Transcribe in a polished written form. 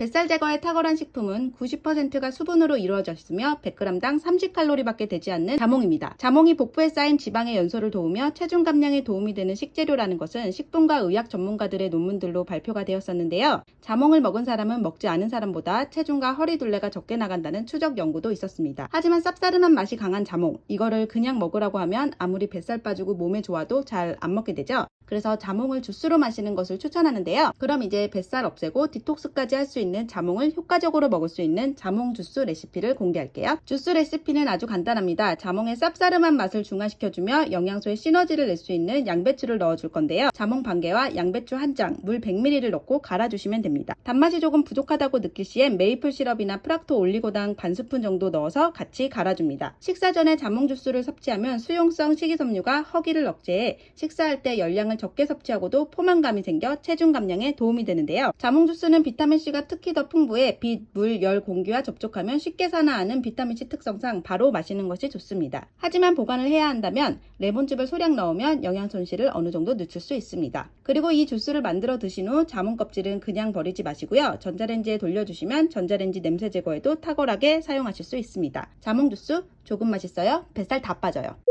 뱃살 제거에 탁월한 식품은 90%가 수분으로 이루어져 있으며 100g당 30칼로리밖에 되지 않는 자몽입니다. 자몽이 복부에 쌓인 지방의 연소를 도우며 체중 감량에 도움이 되는 식재료라는 것은 식품과 의학 전문가들의 논문들로 발표가 되었었는데요. 자몽을 먹은 사람은 먹지 않은 사람보다 체중과 허리 둘레가 적게 나간다는 추적 연구도 있었습니다. 하지만 쌉싸름한 맛이 강한 자몽, 이거를 그냥 먹으라고 하면 아무리 뱃살 빠지고 몸에 좋아도 잘 안 먹게 되죠. 그래서 자몽을 주스로 마시는 것을 추천하는데요. 그럼 이제 뱃살 없애고 디톡스까지 할 수 있는 자몽을 효과적으로 먹을 수 있는 자몽 주스 레시피를 공개할게요. 주스 레시피는 아주 간단합니다. 자몽의 쌉싸름한 맛을 중화시켜주며 영양소의 시너지를 낼 수 있는 양배추를 넣어줄 건데요. 자몽 반개와 양배추 한 장, 물 100ml를 넣고 갈아주시면 됩니다. 단맛이 조금 부족하다고 느낄 시엔 메이플 시럽이나 프락토 올리고당 반 스푼 정도 넣어서 같이 갈아줍니다. 식사 전에 자몽 주스를 섭취하면 수용성 식이섬유가 허기를 억제해 식사할 때 열량을 적게 섭취하고도 포만감이 생겨 체중 감량에 도움이 되는데요. 자몽 주스는 비타민C가 특히 더 풍부해 빛, 물, 열, 공기와 접촉하면 쉽게 산화하는 비타민C 특성상 바로 마시는 것이 좋습니다. 하지만 보관을 해야 한다면 레몬즙을 소량 넣으면 영양 손실을 어느 정도 늦출 수 있습니다. 그리고 이 주스를 만들어 드신 후 자몽 껍질은 그냥 버리지 마시고요. 전자레인지에 돌려주시면 전자레인지 냄새 제거에도 탁월하게 사용하실 수 있습니다. 자몽 주스 조금 맛있어요. 뱃살 다 빠져요.